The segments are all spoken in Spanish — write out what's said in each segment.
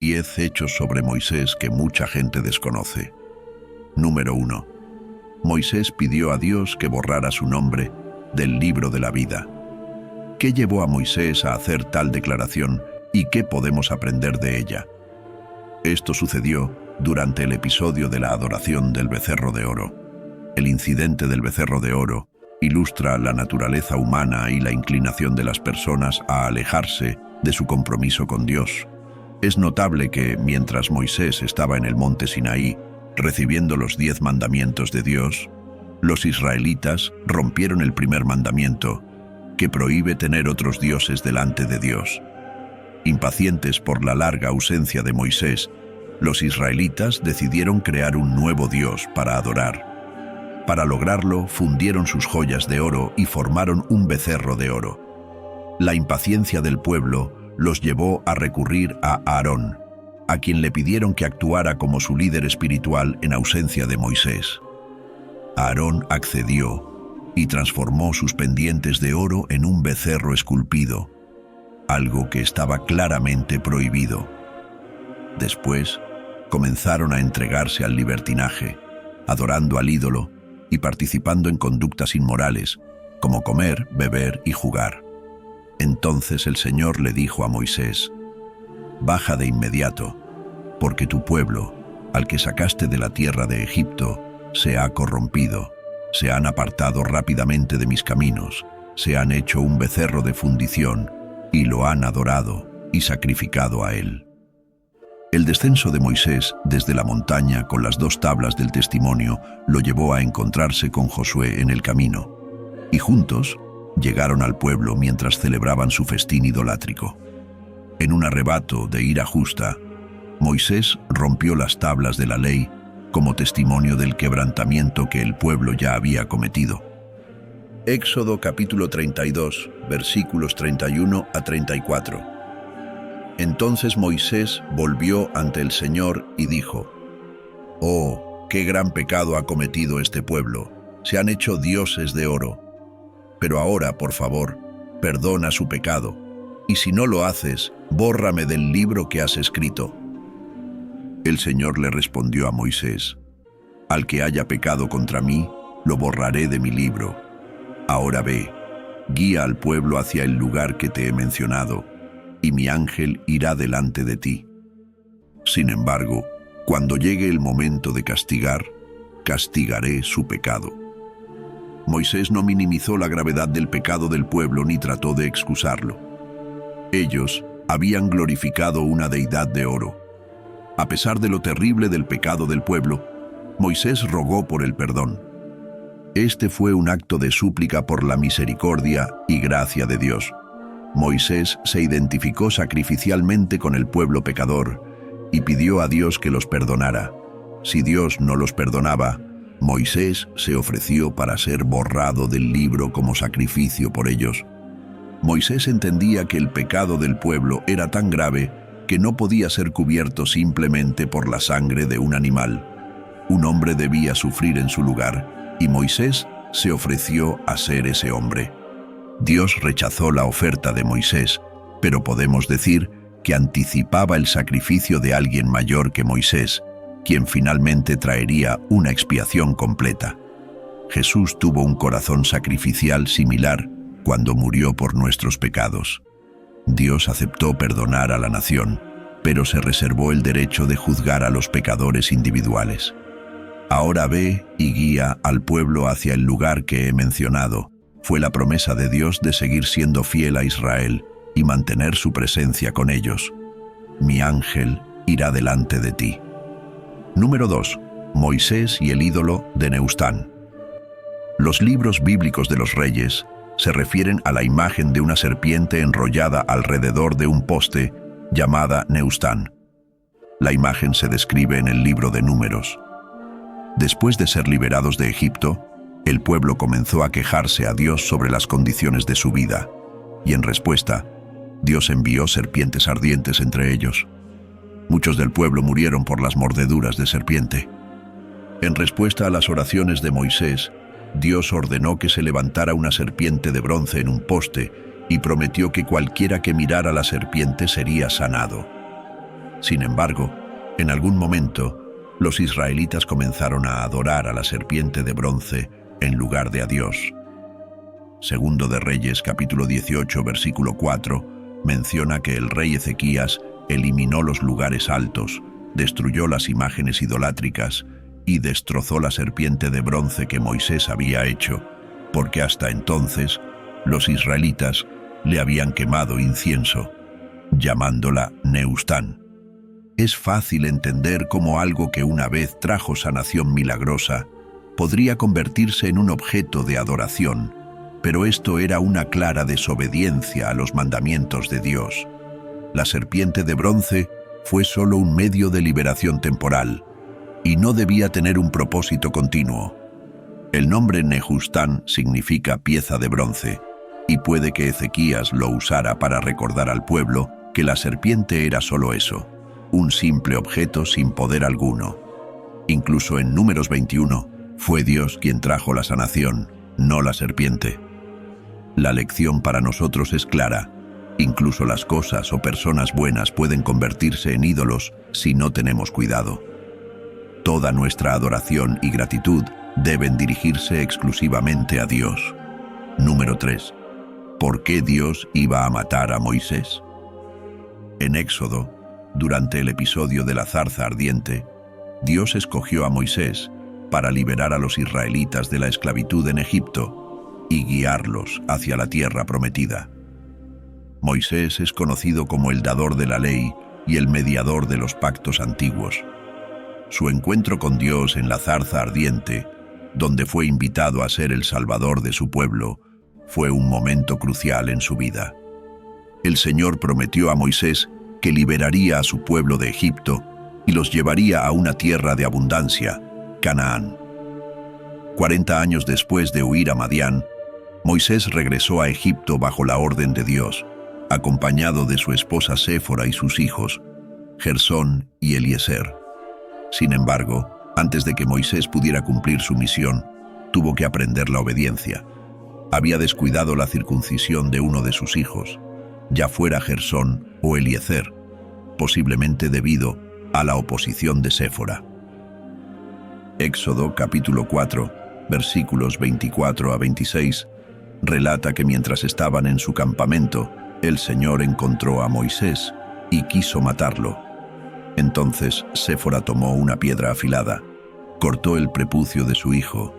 10 hechos sobre Moisés que mucha gente desconoce. Número 1. Moisés pidió a Dios que borrara su nombre del libro de la vida. ¿Qué llevó a Moisés a hacer tal declaración y qué podemos aprender de ella? Esto sucedió durante el episodio de la adoración del becerro de oro. El incidente del becerro de oro ilustra la naturaleza humana y la inclinación de las personas a alejarse de su compromiso con Dios. Es notable que, mientras Moisés estaba en el monte Sinaí, recibiendo los 10 mandamientos de Dios, los israelitas rompieron el primer mandamiento, que prohíbe tener otros dioses delante de Dios. Impacientes por la larga ausencia de Moisés, los israelitas decidieron crear un nuevo Dios para adorar. Para lograrlo, fundieron sus joyas de oro y formaron un becerro de oro. La impaciencia del pueblo los llevó a recurrir a Aarón, a quien le pidieron que actuara como su líder espiritual en ausencia de Moisés. Aarón accedió y transformó sus pendientes de oro en un becerro esculpido, algo que estaba claramente prohibido. Después, comenzaron a entregarse al libertinaje, adorando al ídolo y participando en conductas inmorales, como comer, beber y jugar. Entonces el Señor le dijo a Moisés: «Baja de inmediato, porque tu pueblo, al que sacaste de la tierra de Egipto, se ha corrompido, se han apartado rápidamente de mis caminos, se han hecho un becerro de fundición, y lo han adorado y sacrificado a él». El descenso de Moisés desde la montaña con las 2 tablas del testimonio lo llevó a encontrarse con Josué en el camino, y juntos llegaron al pueblo mientras celebraban su festín idolátrico. En un arrebato de ira justa, Moisés rompió las tablas de la ley como testimonio del quebrantamiento que el pueblo ya había cometido. Éxodo capítulo 32, versículos 31 a 34. Entonces Moisés volvió ante el Señor y dijo: «Oh, qué gran pecado ha cometido este pueblo. Se han hecho dioses de oro. Pero ahora, por favor, perdona su pecado, y si no lo haces, bórrame del libro que has escrito». El Señor le respondió a Moisés: «Al que haya pecado contra mí, lo borraré de mi libro. Ahora ve, guía al pueblo hacia el lugar que te he mencionado, y mi ángel irá delante de ti. Sin embargo, cuando llegue el momento de castigar, castigaré su pecado». Moisés no minimizó la gravedad del pecado del pueblo ni trató de excusarlo. Ellos habían glorificado una deidad de oro. A pesar de lo terrible del pecado del pueblo, Moisés rogó por el perdón. Este fue un acto de súplica por la misericordia y gracia de Dios. Moisés se identificó sacrificialmente con el pueblo pecador y pidió a Dios que los perdonara. Si Dios no los perdonaba, Moisés se ofreció para ser borrado del libro como sacrificio por ellos. Moisés entendía que el pecado del pueblo era tan grave que no podía ser cubierto simplemente por la sangre de un animal. Un hombre debía sufrir en su lugar, y Moisés se ofreció a ser ese hombre. Dios rechazó la oferta de Moisés, pero podemos decir que anticipaba el sacrificio de alguien mayor que Moisés, quien finalmente traería una expiación completa. Jesús tuvo un corazón sacrificial similar cuando murió por nuestros pecados. Dios aceptó perdonar a la nación, pero se reservó el derecho de juzgar a los pecadores individuales. Ahora ve y guía al pueblo hacia el lugar que he mencionado. Fue la promesa de Dios de seguir siendo fiel a Israel y mantener su presencia con ellos. Mi ángel irá delante de ti. Número 2. Moisés y el ídolo de Neustán. Los libros bíblicos de los reyes se refieren a la imagen de una serpiente enrollada alrededor de un poste llamada Neustán. La imagen se describe en el libro de Números. Después de ser liberados de Egipto, el pueblo comenzó a quejarse a Dios sobre las condiciones de su vida, y en respuesta, Dios envió serpientes ardientes entre ellos. Muchos del pueblo murieron por las mordeduras de serpiente. En respuesta a las oraciones de Moisés, Dios ordenó que se levantara una serpiente de bronce en un poste y prometió que cualquiera que mirara la serpiente sería sanado. Sin embargo, en algún momento, los israelitas comenzaron a adorar a la serpiente de bronce en lugar de a Dios. Segundo de Reyes, capítulo 18, versículo 4, menciona que el rey Ezequías eliminó los lugares altos, destruyó las imágenes idolátricas y destrozó la serpiente de bronce que Moisés había hecho, porque hasta entonces los israelitas le habían quemado incienso, llamándola Neustán. Es fácil entender cómo algo que una vez trajo sanación milagrosa podría convertirse en un objeto de adoración, pero esto era una clara desobediencia a los mandamientos de Dios. La serpiente de bronce fue solo un medio de liberación temporal y no debía tener un propósito continuo. El nombre Nehushtan significa pieza de bronce, y puede que Ezequías lo usara para recordar al pueblo que la serpiente era solo eso, un simple objeto sin poder alguno. Incluso en Números 21, fue Dios quien trajo la sanación, no la serpiente. La lección para nosotros es clara. Incluso las cosas o personas buenas pueden convertirse en ídolos si no tenemos cuidado. Toda nuestra adoración y gratitud deben dirigirse exclusivamente a Dios. Número 3. ¿Por qué Dios iba a matar a Moisés? En Éxodo, durante el episodio de la zarza ardiente, Dios escogió a Moisés para liberar a los israelitas de la esclavitud en Egipto y guiarlos hacia la tierra prometida. Moisés es conocido como el dador de la ley y el mediador de los pactos antiguos. Su encuentro con Dios en la zarza ardiente, donde fue invitado a ser el salvador de su pueblo, fue un momento crucial en su vida. El Señor prometió a Moisés que liberaría a su pueblo de Egipto y los llevaría a una tierra de abundancia, Canaán. 40 años después de huir a Madián, Moisés regresó a Egipto bajo la orden de Dios, acompañado de su esposa Séfora y sus hijos, Gersón y Eliezer. Sin embargo, antes de que Moisés pudiera cumplir su misión, tuvo que aprender la obediencia. Había descuidado la circuncisión de uno de sus hijos, ya fuera Gersón o Eliezer, posiblemente debido a la oposición de Séfora. Éxodo capítulo 4, versículos 24 a 26, relata que mientras estaban en su campamento, el Señor encontró a Moisés y quiso matarlo. Entonces Séfora tomó una piedra afilada, cortó el prepucio de su hijo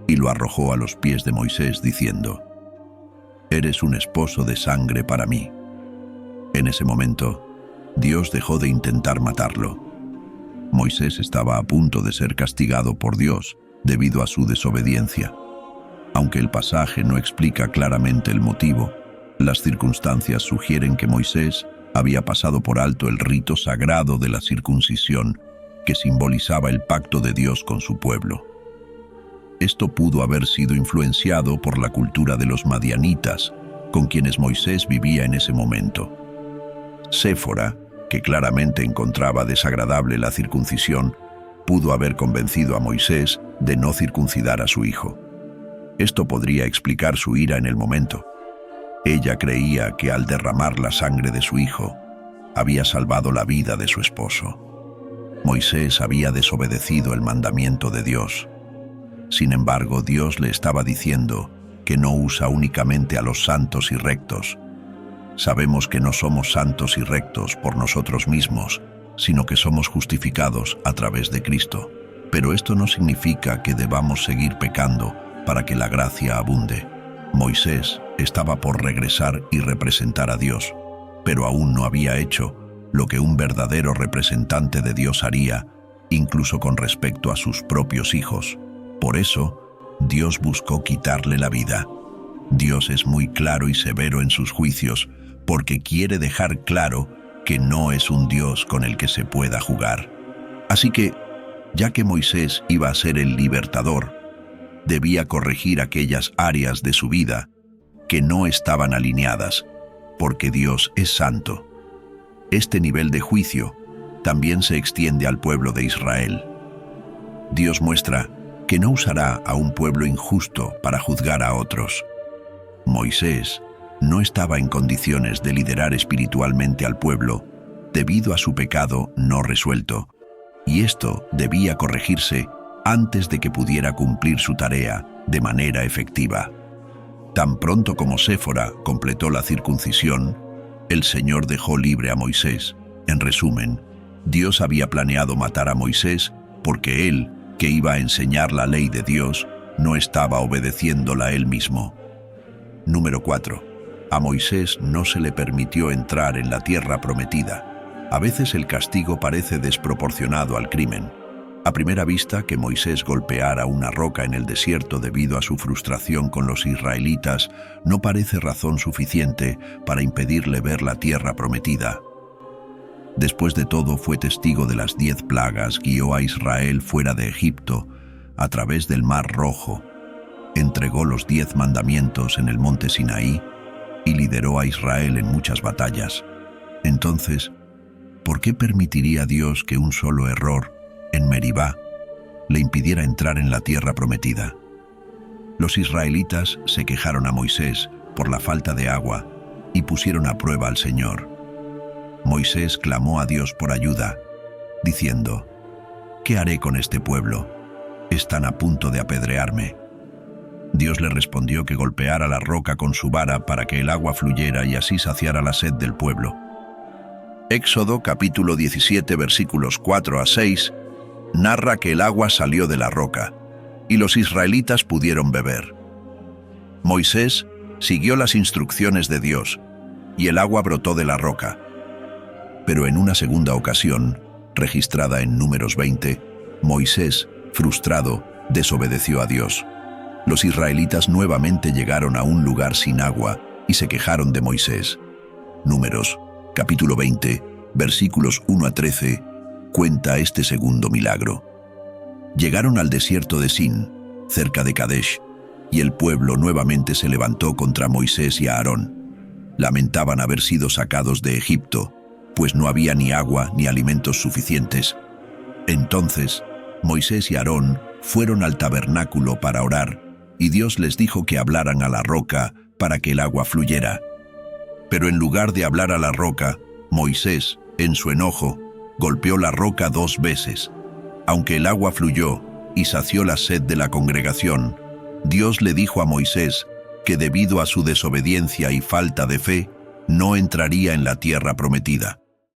y lo arrojó a los pies de Moisés, diciendo: «Eres un esposo de sangre para mí». En ese momento, Dios dejó de intentar matarlo. Moisés estaba a punto de ser castigado por Dios debido a su desobediencia. Aunque el pasaje no explica claramente el motivo, las circunstancias sugieren que Moisés había pasado por alto el rito sagrado de la circuncisión, que simbolizaba el pacto de Dios con su pueblo. Esto pudo haber sido influenciado por la cultura de los madianitas, con quienes Moisés vivía en ese momento. Séfora, que claramente encontraba desagradable la circuncisión, pudo haber convencido a Moisés de no circuncidar a su hijo. Esto podría explicar su ira en el momento. Ella creía que al derramar la sangre de su hijo, había salvado la vida de su esposo. Moisés había desobedecido el mandamiento de Dios. Sin embargo, Dios le estaba diciendo que no usa únicamente a los santos y rectos. Sabemos que no somos santos y rectos por nosotros mismos, sino que somos justificados a través de Cristo. Pero esto no significa que debamos seguir pecando para que la gracia abunde. Moisés estaba por regresar y representar a Dios, pero aún no había hecho lo que un verdadero representante de Dios haría, incluso con respecto a sus propios hijos. Por eso, Dios buscó quitarle la vida. Dios es muy claro y severo en sus juicios, porque quiere dejar claro que no es un Dios con el que se pueda jugar. Así que, ya que Moisés iba a ser el libertador, debía corregir aquellas áreas de su vida que no estaban alineadas, porque Dios es santo. Este nivel de juicio también se extiende al pueblo de Israel. Dios muestra que no usará a un pueblo injusto para juzgar a otros. Moisés no estaba en condiciones de liderar espiritualmente al pueblo debido a su pecado no resuelto, y esto debía corregirse antes de que pudiera cumplir su tarea de manera efectiva. Tan pronto como Séfora completó la circuncisión, el Señor dejó libre a Moisés. En resumen, Dios había planeado matar a Moisés porque él, que iba a enseñar la ley de Dios, no estaba obedeciéndola él mismo. Número 4. A Moisés no se le permitió entrar en la tierra prometida. A veces el castigo parece desproporcionado al crimen. A primera vista, que Moisés golpeara una roca en el desierto debido a su frustración con los israelitas no parece razón suficiente para impedirle ver la tierra prometida. Después de todo, fue testigo de las 10 plagas, guió a Israel fuera de Egipto, a través del Mar Rojo, entregó los 10 mandamientos en el monte Sinaí y lideró a Israel en muchas batallas. Entonces, ¿por qué permitiría Dios que un solo error en Meribá le impidiera entrar en la tierra prometida? Los israelitas se quejaron a Moisés por la falta de agua y pusieron a prueba al Señor. Moisés clamó a Dios por ayuda, diciendo: ¿qué haré con este pueblo? Están a punto de apedrearme. Dios le respondió que golpeara la roca con su vara para que el agua fluyera y así saciara la sed del pueblo. Éxodo capítulo 17 versículos 4 a 6 narra que el agua salió de la roca y los israelitas pudieron beber. Moisés siguió las instrucciones de Dios y el agua brotó de la roca. Pero en una segunda ocasión, registrada en Números 20, Moisés, frustrado, desobedeció a Dios. Los israelitas nuevamente llegaron a un lugar sin agua y se quejaron de Moisés. Números, capítulo 20, versículos 1 a 13, cuenta este segundo milagro. Llegaron al desierto de Sin, cerca de Kadesh, y el pueblo nuevamente se levantó contra Moisés y Aarón. Lamentaban haber sido sacados de Egipto, pues no había ni agua ni alimentos suficientes. Entonces, Moisés y Aarón fueron al tabernáculo para orar, y Dios les dijo que hablaran a la roca para que el agua fluyera. Pero en lugar de hablar a la roca, Moisés, en su enojo, golpeó la roca 2 veces. Aunque el agua fluyó y sació la sed de la congregación, Dios le dijo a Moisés que debido a su desobediencia y falta de fe, no entraría en la tierra prometida.